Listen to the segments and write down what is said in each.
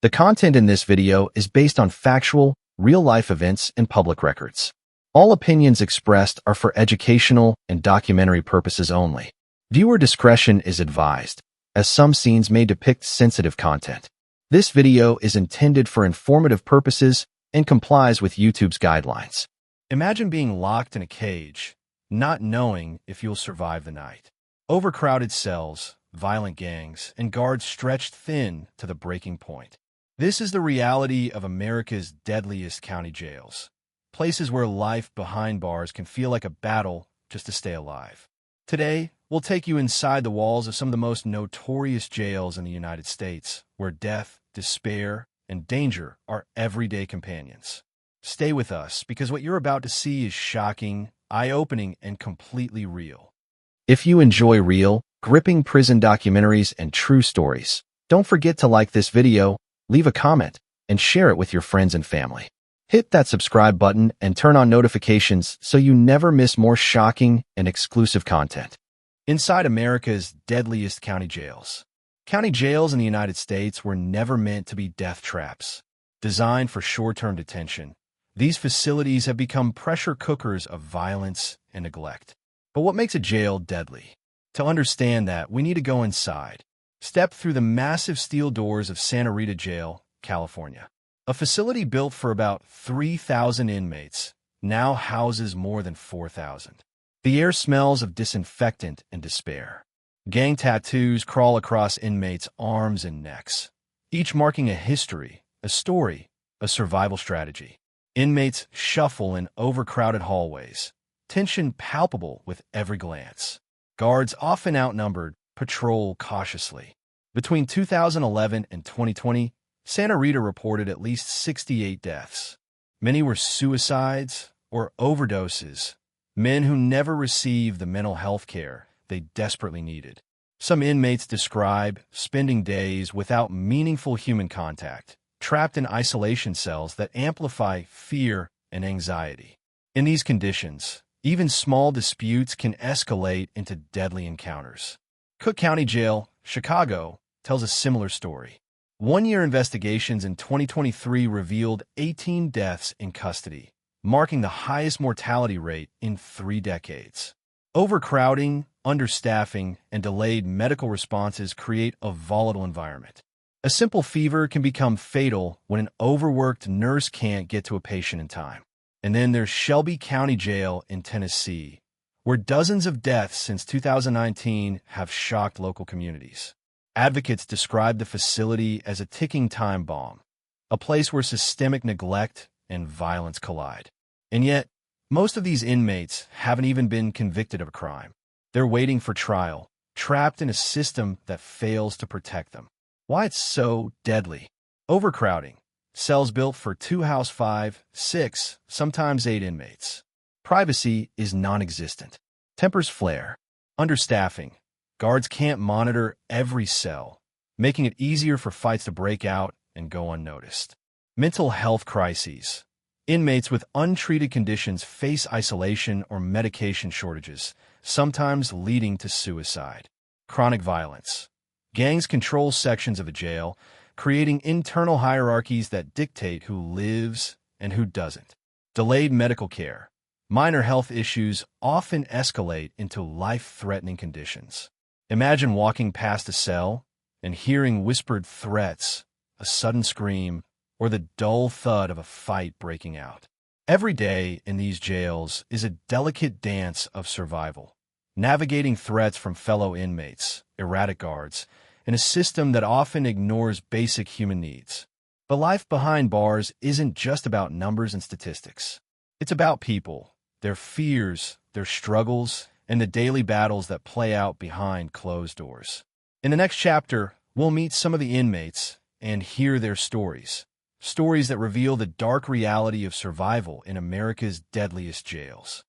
The content in this video is based on factual, real-life events and public records. All opinions expressed are for educational and documentary purposes only. Viewer discretion is advised, as some scenes may depict sensitive content. This video is intended for informative purposes and complies with YouTube's guidelines. Imagine being locked in a cage, not knowing if you'll survive the night. Overcrowded cells, violent gangs, and guards stretched thin to the breaking point. This is the reality of America's deadliest county jails, places where life behind bars can feel like a battle just to stay alive. Today, we'll take you inside the walls of some of the most notorious jails in the United States, where death, despair, and danger are everyday companions. Stay with us, because what you're about to see is shocking, eye-opening, and completely real. If you enjoy real, gripping prison documentaries and true stories, don't forget to like this video, leave a comment, and share it with your friends and family. Hit that subscribe button and turn on notifications so you never miss more shocking and exclusive content. Inside America's deadliest county jails. County jails in the United States were never meant to be death traps. Designed for short-term detention, these facilities have become pressure cookers of violence and neglect. But what makes a jail deadly? To understand that, we need to go inside. Step through the massive steel doors of Santa Rita Jail, California. A facility built for about 3,000 inmates now houses more than 4,000. The air smells of disinfectant and despair. Gang tattoos crawl across inmates' arms and necks, each marking a history, a story, a survival strategy. Inmates shuffle in overcrowded hallways, tension palpable with every glance. Guards, often outnumbered, patrol cautiously. Between 2011 and 2020, Santa Rita reported at least 68 deaths. Many were suicides or overdoses, men who never received the mental health care they desperately needed. Some inmates describe spending days without meaningful human contact, trapped in isolation cells that amplify fear and anxiety. In these conditions, even small disputes can escalate into deadly encounters. Cook County Jail, Chicago, tells a similar story. One-year investigations in 2023 revealed 18 deaths in custody, marking the highest mortality rate in 3 decades. Overcrowding, understaffing, and delayed medical responses create a volatile environment. A simple fever can become fatal when an overworked nurse can't get to a patient in time. And then there's Shelby County Jail in Tennessee, where dozens of deaths since 2019 have shocked local communities. Advocates describe the facility as a ticking time bomb, a place where systemic neglect and violence collide. And yet, most of these inmates haven't even been convicted of a crime. They're waiting for trial, trapped in a system that fails to protect them. Why it's so deadly? Overcrowding. Cells built for 2 house 5, 6, sometimes 8 inmates. Privacy is non-existent. Tempers flare. Understaffing. Guards can't monitor every cell, making it easier for fights to break out and go unnoticed. Mental health crises. Inmates with untreated conditions face isolation or medication shortages, sometimes leading to suicide. Chronic violence. Gangs control sections of a jail, creating internal hierarchies that dictate who lives and who doesn't. Delayed medical care. Minor health issues often escalate into life-threatening conditions. Imagine walking past a cell and hearing whispered threats, a sudden scream, or the dull thud of a fight breaking out. Every day in these jails is a delicate dance of survival, navigating threats from fellow inmates, erratic guards, in a system that often ignores basic human needs. But life behind bars isn't just about numbers and statistics. It's about people, their fears, their struggles, and the daily battles that play out behind closed doors. In the next chapter, we'll meet some of the inmates and hear their stories. Stories that reveal the dark reality of survival in America's deadliest jails.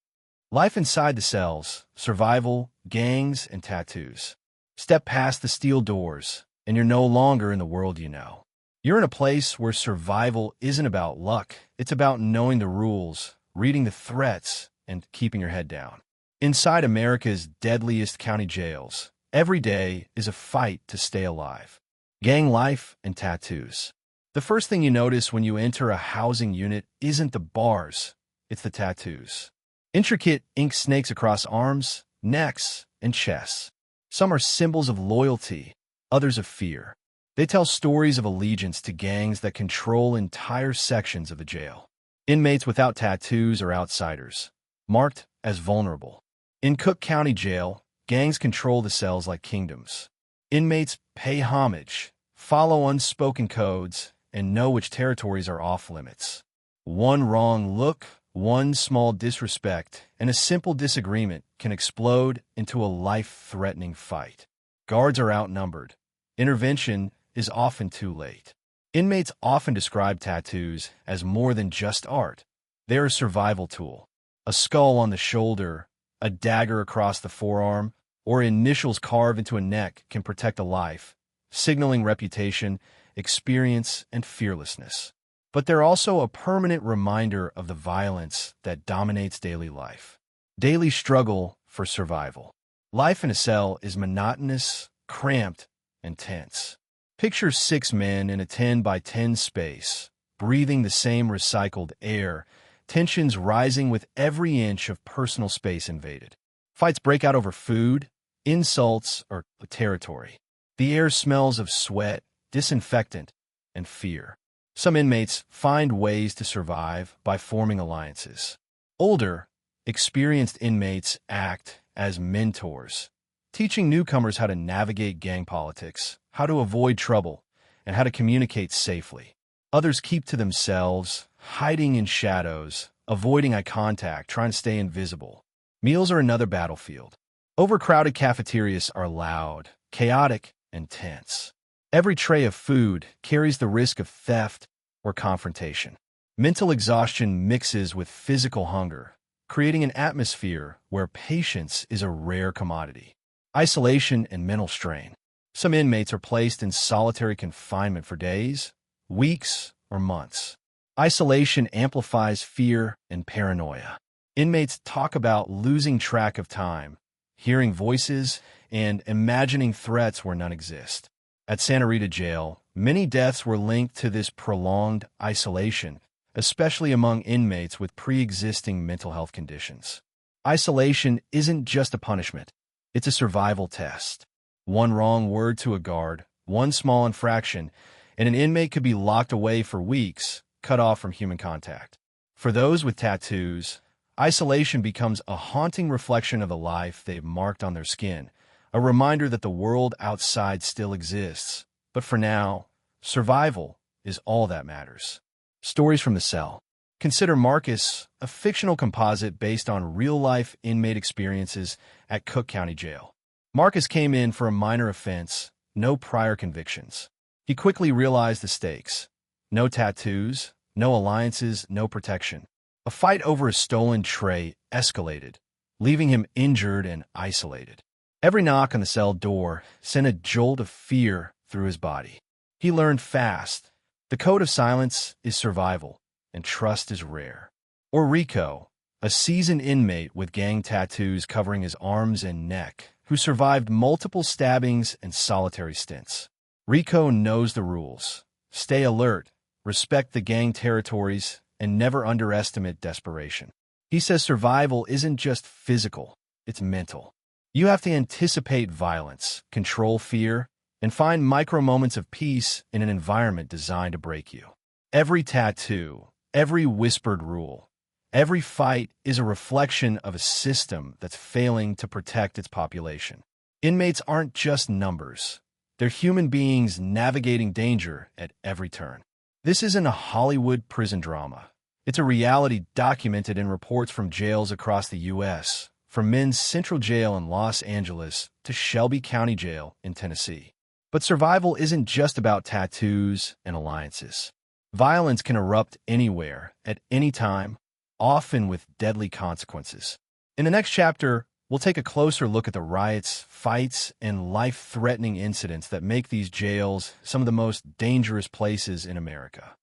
Life inside the cells, survival, gangs, and tattoos. Step past the steel doors, and you're no longer in the world you know. You're in a place where survival isn't about luck. It's about knowing the rules, reading the threats, and keeping your head down. Inside America's deadliest county jails, every day is a fight to stay alive. Gang life and tattoos. The first thing you notice when you enter a housing unit isn't the bars, it's the tattoos. Intricate ink snakes across arms, necks, and chests. Some are symbols of loyalty, others of fear. They tell stories of allegiance to gangs that control entire sections of the jail. Inmates without tattoos are outsiders, marked as vulnerable. In Cook County Jail, gangs control the cells like kingdoms. Inmates pay homage, follow unspoken codes, and know which territories are off-limits. One wrong look, one small disrespect, and a simple disagreement can explode into a life-threatening fight. Guards are outnumbered. Intervention is often too late. Inmates often describe tattoos as more than just art. They're a survival tool. A skull on the shoulder, a dagger across the forearm, or initials carved into a neck can protect a life, signaling reputation, experience, and fearlessness. But they're also a permanent reminder of the violence that dominates daily life. Daily struggle for survival. Life in a cell is monotonous, cramped, and tense. Picture 6 men in a 10 by 10 space, breathing the same recycled air, tensions rising with every inch of personal space invaded. Fights break out over food, insults, or territory. The air smells of sweat, disinfectant, and fear. Some inmates find ways to survive by forming alliances. Older, experienced inmates act as mentors, teaching newcomers how to navigate gang politics, how to avoid trouble, and how to communicate safely. Others keep to themselves, hiding in shadows, avoiding eye contact, trying to stay invisible. Meals are another battlefield. Overcrowded cafeterias are loud, chaotic, and tense. Every tray of food carries the risk of theft or confrontation. Mental exhaustion mixes with physical hunger, creating an atmosphere where patience is a rare commodity. Isolation and mental strain. Some inmates are placed in solitary confinement for days, weeks, or months. Isolation amplifies fear and paranoia. Inmates talk about losing track of time, hearing voices, and imagining threats where none exist. At Santa Rita Jail, many deaths were linked to this prolonged isolation, especially among inmates with pre-existing mental health conditions. Isolation isn't just a punishment, it's a survival test. One wrong word to a guard, one small infraction, and an inmate could be locked away for weeks, cut off from human contact. For those with tattoos, isolation becomes a haunting reflection of the life they've marked on their skin, a reminder that the world outside still exists. But for now, survival is all that matters. Stories from the cell. Consider Marcus, a fictional composite based on real-life inmate experiences at Cook County Jail. Marcus came in for a minor offense, no prior convictions. He quickly realized the stakes. No tattoos, no alliances, no protection. A fight over a stolen tray escalated, leaving him injured and isolated. Every knock on the cell door sent a jolt of fear through his body. He learned fast. The code of silence is survival, and trust is rare. Or Rico, a seasoned inmate with gang tattoos covering his arms and neck, who survived multiple stabbings and solitary stints. Rico knows the rules. Stay alert, respect the gang territories, and never underestimate desperation. He says survival isn't just physical, it's mental. You have to anticipate violence, control fear, and find micro moments of peace in an environment designed to break you. Every tattoo, every whispered rule, every fight is a reflection of a system that's failing to protect its population. Inmates aren't just numbers. They're human beings navigating danger at every turn. This isn't a Hollywood prison drama. It's a reality documented in reports from jails across the U.S., from Men's Central Jail in Los Angeles to Shelby County Jail in Tennessee. But survival isn't just about tattoos and alliances. Violence can erupt anywhere, at any time, often with deadly consequences. In the next chapter, we'll take a closer look at the riots, fights, and life-threatening incidents that make these jails some of the most dangerous places in America.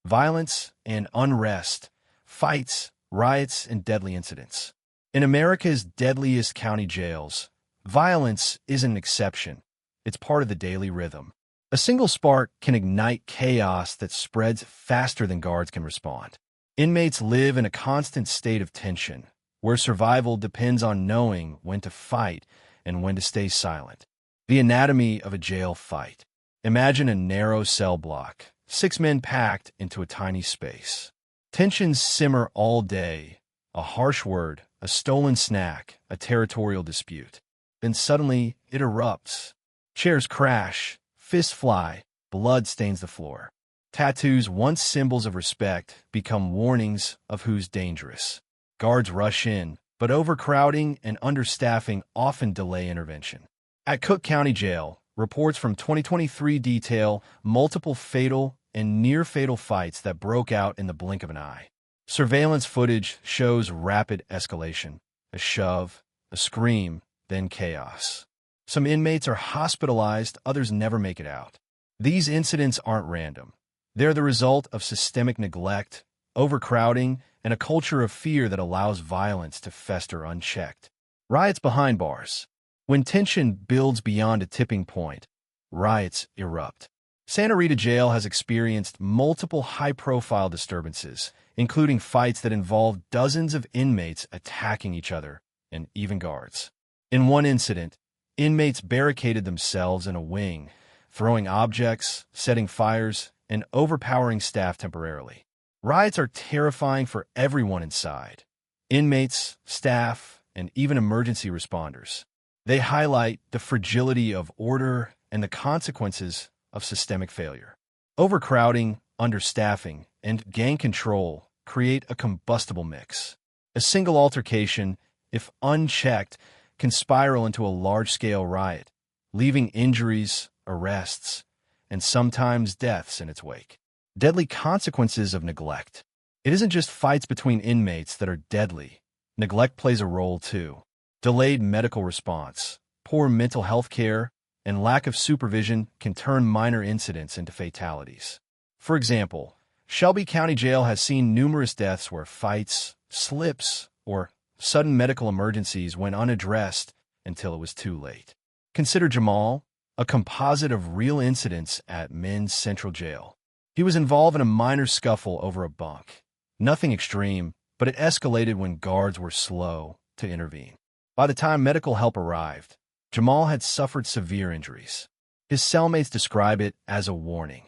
Violence and unrest, fights, riots, and deadly incidents. In America's deadliest county jails, violence isn't an exception. It's part of the daily rhythm. A single spark can ignite chaos that spreads faster than guards can respond. Inmates live in a constant state of tension, where survival depends on knowing when to fight and when to stay silent. The anatomy of a jail fight. Imagine a narrow cell block, 6 men packed into a tiny space. Tensions simmer all day, a harsh word, a stolen snack, a territorial dispute. Then suddenly it erupts. Chairs crash, fists fly, blood stains the floor. Tattoos, once symbols of respect, become warnings of who's dangerous. Guards rush in, but overcrowding and understaffing often delay intervention. At Cook County Jail, reports from 2023 detail multiple fatal and near-fatal fights that broke out in the blink of an eye. Surveillance footage shows rapid escalation. A shove, a scream, then chaos. Some inmates are hospitalized, others never make it out. These incidents aren't random. They're the result of systemic neglect, overcrowding, and a culture of fear that allows violence to fester unchecked. Riots behind bars. When tension builds beyond a tipping point, riots erupt. Santa Rita Jail has experienced multiple high-profile disturbances, including fights that involved dozens of inmates attacking each other, and even guards. In one incident, inmates barricaded themselves in a wing, throwing objects, setting fires, and overpowering staff temporarily. Riots are terrifying for everyone inside: inmates, staff, and even emergency responders. They highlight the fragility of order and the consequences of systemic failure. Overcrowding, understaffing, and gang control create a combustible mix. A single altercation, if unchecked, can spiral into a large-scale riot, leaving injuries, arrests, and sometimes deaths in its wake. Deadly consequences of neglect. It isn't just fights between inmates that are deadly. Neglect plays a role too. Delayed medical response, poor mental health care, and lack of supervision can turn minor incidents into fatalities. For example, Shelby County Jail has seen numerous deaths where fights, slips, or sudden medical emergencies went unaddressed until it was too late. Consider Jamal, a composite of real incidents at Men's Central Jail. He was involved in a minor scuffle over a bunk. Nothing extreme, but it escalated when guards were slow to intervene. By the time medical help arrived, Jamal had suffered severe injuries. His cellmates describe it as a warning.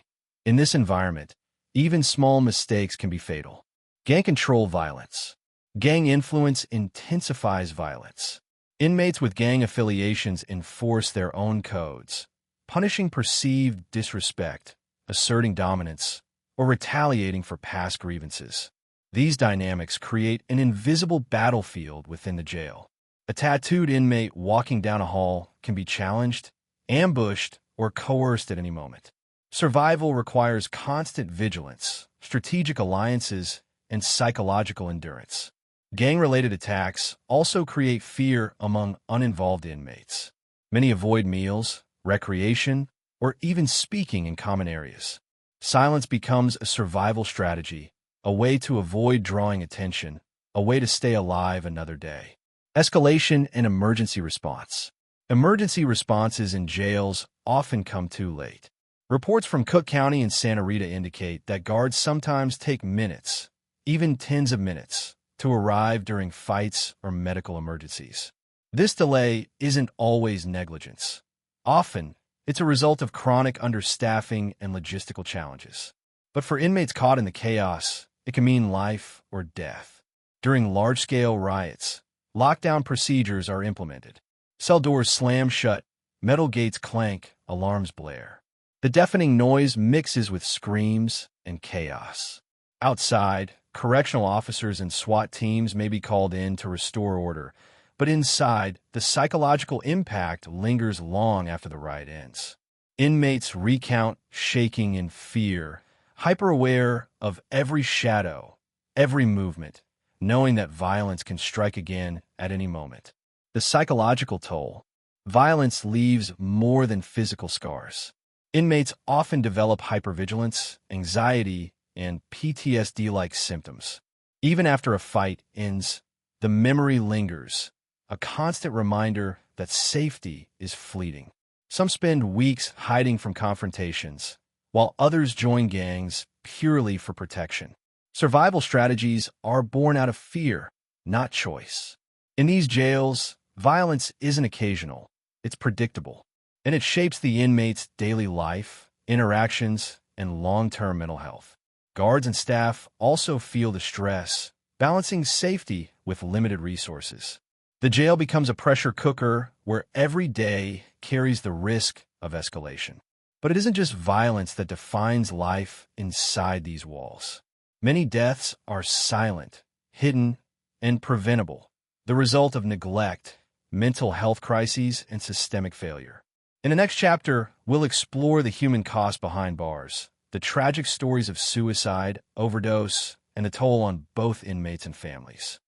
In this environment, even small mistakes can be fatal. Gang control violence. Gang influence intensifies violence. Inmates with gang affiliations enforce their own codes, punishing perceived disrespect, asserting dominance, or retaliating for past grievances. These dynamics create an invisible battlefield within the jail. A tattooed inmate walking down a hall can be challenged, ambushed, or coerced at any moment. Survival requires constant vigilance, strategic alliances, and psychological endurance. Gang-related attacks also create fear among uninvolved inmates. Many avoid meals, recreation, or even speaking in common areas. Silence becomes a survival strategy, a way to avoid drawing attention, a way to stay alive another day. Escalation and emergency response. Emergency responses in jails often come too late. Reports from Cook County and Santa Rita indicate that guards sometimes take minutes, even tens of minutes, to arrive during fights or medical emergencies. This delay isn't always negligence. Often, it's a result of chronic understaffing and logistical challenges. But for inmates caught in the chaos, it can mean life or death. During large-scale riots, lockdown procedures are implemented. Cell doors slam shut, metal gates clank, alarms blare. The deafening noise mixes with screams and chaos. Outside, correctional officers and SWAT teams may be called in to restore order, but inside, the psychological impact lingers long after the riot ends. Inmates recount shaking in fear, hyper-aware of every shadow, every movement, knowing that violence can strike again at any moment. The psychological toll. Violence leaves more than physical scars. Inmates often develop hypervigilance, anxiety, and PTSD-like symptoms. Even after a fight ends, the memory lingers, a constant reminder that safety is fleeting. Some spend weeks hiding from confrontations, while others join gangs purely for protection. Survival strategies are born out of fear, not choice. In these jails, violence isn't occasional, it's predictable, and it shapes the inmates' daily life, interactions, and long-term mental health. Guards and staff also feel the stress, balancing safety with limited resources. The jail becomes a pressure cooker where every day carries the risk of escalation. But it isn't just violence that defines life inside these walls. Many deaths are silent, hidden, and preventable, the result of neglect, mental health crises, and systemic failure. In the next chapter, we'll explore the human cost behind bars, the tragic stories of suicide, overdose, and the toll on both inmates and families.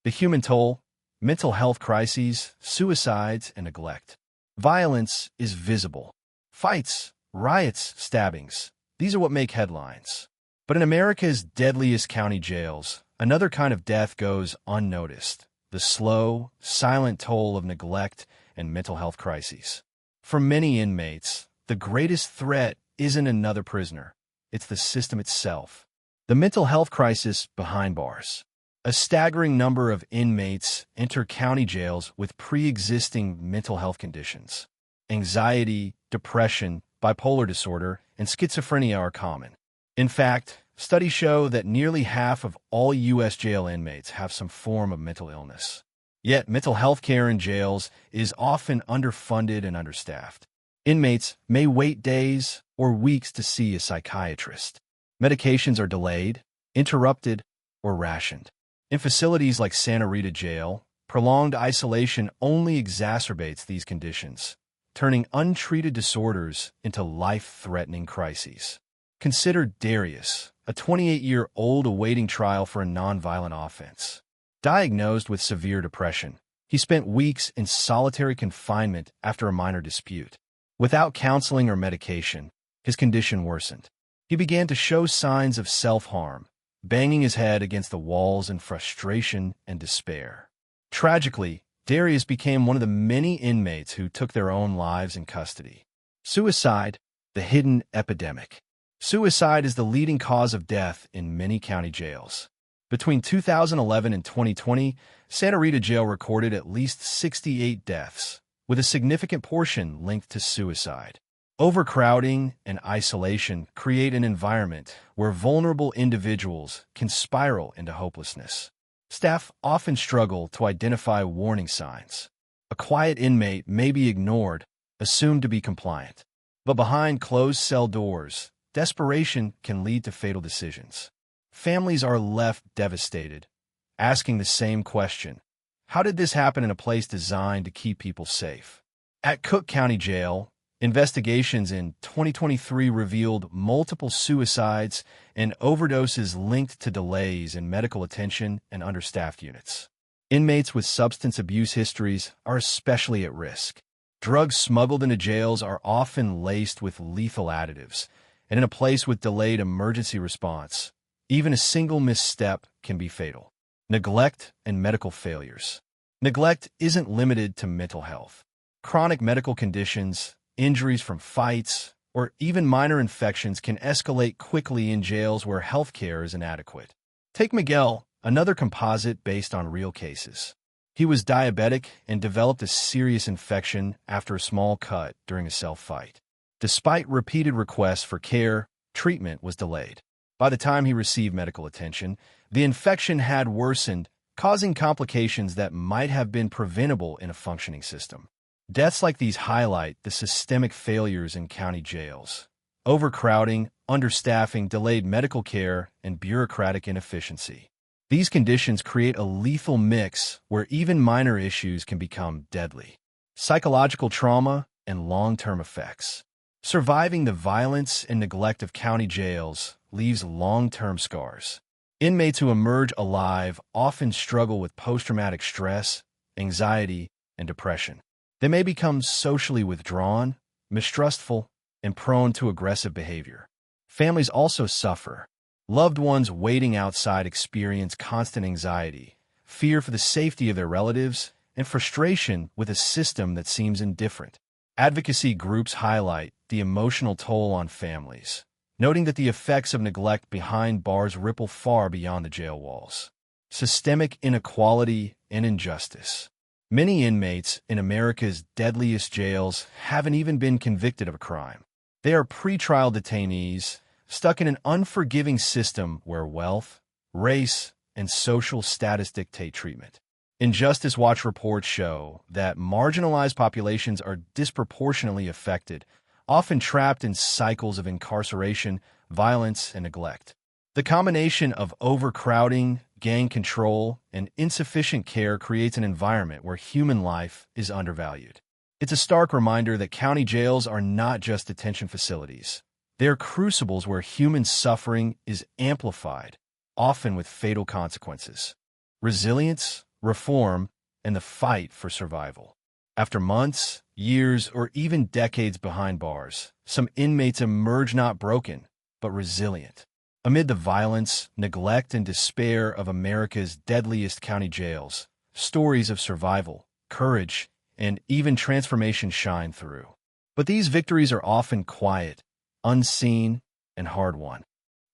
The human toll, mental health crises, suicides, and neglect. Violence is visible. Fights, riots, stabbings, these are what make headlines. But in America's deadliest county jails, another kind of death goes unnoticed: the slow, silent toll of neglect and mental health crises. For many inmates, the greatest threat isn't another prisoner. It's the system itself. The mental health crisis behind bars. A staggering number of inmates enter county jails with pre-existing mental health conditions. Anxiety, depression, bipolar disorder, and schizophrenia are common. In fact, studies show that nearly half of all U.S. jail inmates have some form of mental illness. Yet, mental health care in jails is often underfunded and understaffed. Inmates may wait days or weeks to see a psychiatrist. Medications are delayed, interrupted, or rationed. In facilities like Santa Rita Jail, prolonged isolation only exacerbates these conditions, turning untreated disorders into life-threatening crises. Consider Darius, a 28-year-old awaiting trial for a nonviolent offense. Diagnosed with severe depression, he spent weeks in solitary confinement after a minor dispute. Without counseling or medication, his condition worsened. He began to show signs of self-harm, banging his head against the walls in frustration and despair. Tragically, Darius became one of the many inmates who took their own lives in custody. Suicide, the hidden epidemic. Suicide is the leading cause of death in many county jails. Between 2011 and 2020, Santa Rita Jail recorded at least 68 deaths, with a significant portion linked to suicide. Overcrowding and isolation create an environment where vulnerable individuals can spiral into hopelessness. Staff often struggle to identify warning signs. A quiet inmate may be ignored, assumed to be compliant. But behind closed cell doors, desperation can lead to fatal decisions. Families are left devastated, asking the same question: how did this happen in a place designed to keep people safe? At Cook County Jail, investigations in 2023 revealed multiple suicides and overdoses linked to delays in medical attention and understaffed units. Inmates with substance abuse histories are especially at risk. Drugs smuggled into jails are often laced with lethal additives, and in a place with delayed emergency response, even a single misstep can be fatal. Neglect and medical failures. Neglect isn't limited to mental health. Chronic medical conditions, injuries from fights, or even minor infections can escalate quickly in jails where health care is inadequate. Take Miguel, another composite based on real cases. He was diabetic and developed a serious infection after a small cut during a cell fight. Despite repeated requests for care, treatment was delayed. By the time he received medical attention, the infection had worsened, causing complications that might have been preventable in a functioning system. Deaths like these highlight the systemic failures in county jails: overcrowding, understaffing, delayed medical care, and bureaucratic inefficiency. These conditions create a lethal mix where even minor issues can become deadly. Psychological trauma and long-term effects. Surviving the violence and neglect of county jails leaves long-term scars. Inmates who emerge alive often struggle with post-traumatic stress, anxiety, and depression. They may become socially withdrawn, mistrustful, and prone to aggressive behavior. Families also suffer. Loved ones waiting outside experience constant anxiety, fear for the safety of their relatives, and frustration with a system that seems indifferent. Advocacy groups highlight the emotional toll on families, noting that the effects of neglect behind bars ripple far beyond the jail walls. Systemic inequality and injustice. Many inmates in America's deadliest jails haven't even been convicted of a crime. They are pretrial detainees, stuck in an unforgiving system where wealth, race, and social status dictate treatment. Injustice Watch reports show that marginalized populations are disproportionately affected, often trapped in cycles of incarceration, violence, and neglect. The combination of overcrowding, gang control, and insufficient care creates an environment where human life is undervalued. It's a stark reminder that county jails are not just detention facilities. They are crucibles where human suffering is amplified, often with fatal consequences. Resilience, reform, and the fight for survival. After months, years, or even decades behind bars, some inmates emerge not broken, but resilient. Amid the violence, neglect, and despair of America's deadliest county jails, stories of survival, courage, and even transformation shine through. But these victories are often quiet, unseen, and hard-won.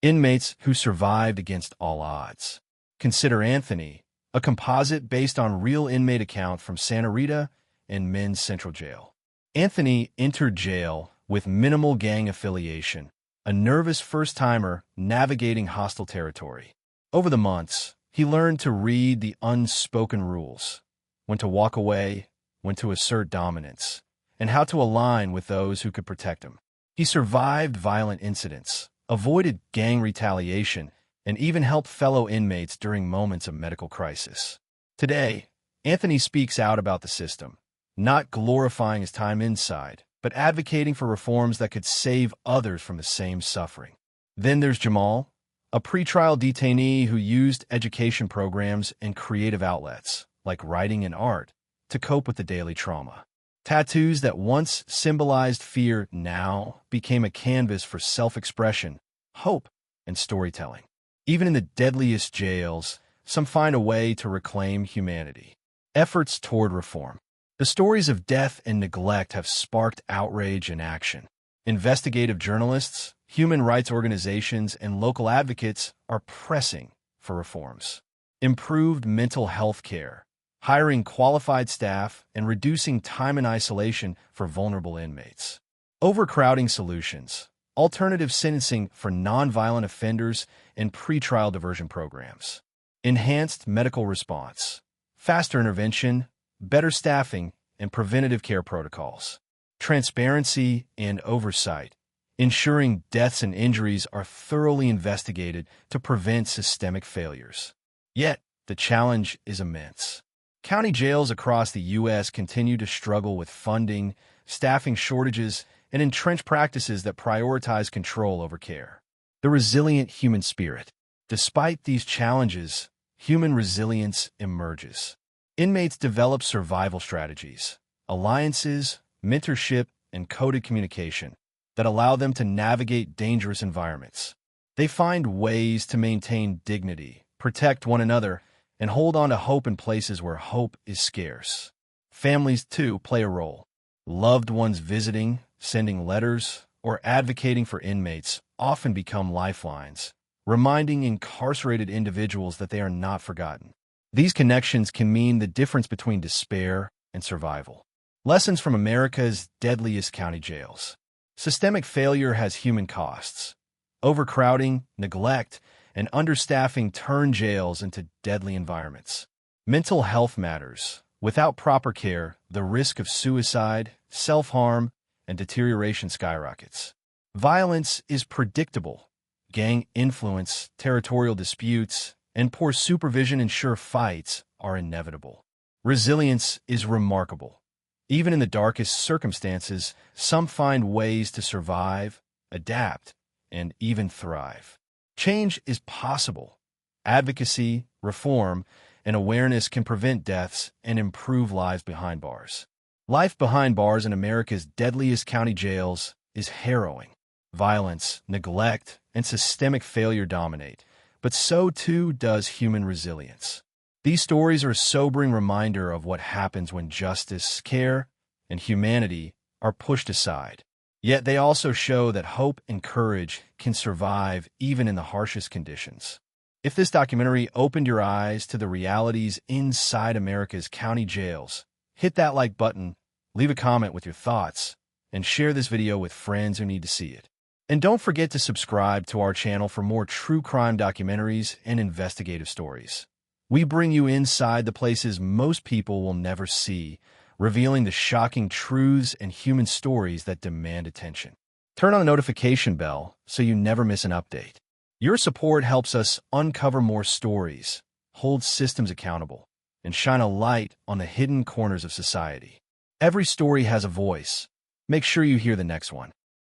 Inmates who survived against all odds. Consider Anthony, a composite based on real inmate account from Santa Rita and Men's Central Jail. Anthony entered jail with minimal gang affiliation, a nervous first-timer navigating hostile territory. Over the months, he learned to read the unspoken rules, when to walk away, when to assert dominance, and how to align with those who could protect him. He survived violent incidents, avoided gang retaliation, and even helped fellow inmates during moments of medical crisis. Today, Anthony speaks out about the system, not glorifying his time inside, but advocating for reforms that could save others from the same suffering. Then there's Jamal, a pretrial detainee who used education programs and creative outlets, like writing and art, to cope with the daily trauma. Tattoos that once symbolized fear now became a canvas for self-expression, hope, and storytelling. Even in the deadliest jails, some find a way to reclaim humanity. Efforts toward reform. The stories of death and neglect have sparked outrage and action. Investigative journalists, human rights organizations, and local advocates are pressing for reforms. Improved mental health care, hiring qualified staff, and reducing time in isolation for vulnerable inmates. Overcrowding solutions, alternative sentencing for nonviolent offenders, and pretrial diversion programs. Enhanced medical response, faster intervention, better staffing, and preventative care protocols. Transparency and oversight, ensuring deaths and injuries are thoroughly investigated to prevent systemic failures. Yet, the challenge is immense. County jails across the U.S. continue to struggle with funding, staffing shortages, and entrenched practices that prioritize control over care. The resilient human spirit. Despite these challenges, human resilience emerges. Inmates develop survival strategies, alliances, mentorship, and coded communication that allow them to navigate dangerous environments. They find ways to maintain dignity, protect one another, and hold on to hope in places where hope is scarce. Families, too, play a role. Loved ones visiting, sending letters, or advocating for inmates often become lifelines, reminding incarcerated individuals that they are not forgotten. These connections can mean the difference between despair and survival. Lessons from America's deadliest county jails. Systemic failure has human costs. Overcrowding, neglect, and understaffing turn jails into deadly environments. Mental health matters. Without proper care, the risk of suicide, self-harm, and deterioration skyrockets. Violence is predictable. Gang influence, territorial disputes, and poor supervision ensure fights are inevitable. Resilience is remarkable. Even in the darkest circumstances, some find ways to survive, adapt, and even thrive. Change is possible. Advocacy, reform, and awareness can prevent deaths and improve lives behind bars. Life behind bars in America's deadliest county jails is harrowing. Violence, neglect, and systemic failure dominate, but so too does human resilience. These stories are a sobering reminder of what happens when justice, care, and humanity are pushed aside. Yet they also show that hope and courage can survive even in the harshest conditions. If this documentary opened your eyes to the realities inside America's county jails, hit that like button, leave a comment with your thoughts, and share this video with friends who need to see it. And don't forget to subscribe to our channel for more true crime documentaries and investigative stories. We bring you inside the places most people will never see, revealing the shocking truths and human stories that demand attention. Turn on the notification bell so you never miss an update. Your support helps us uncover more stories, hold systems accountable, and shine a light on the hidden corners of society. Every story has a voice. Make sure you hear the next one.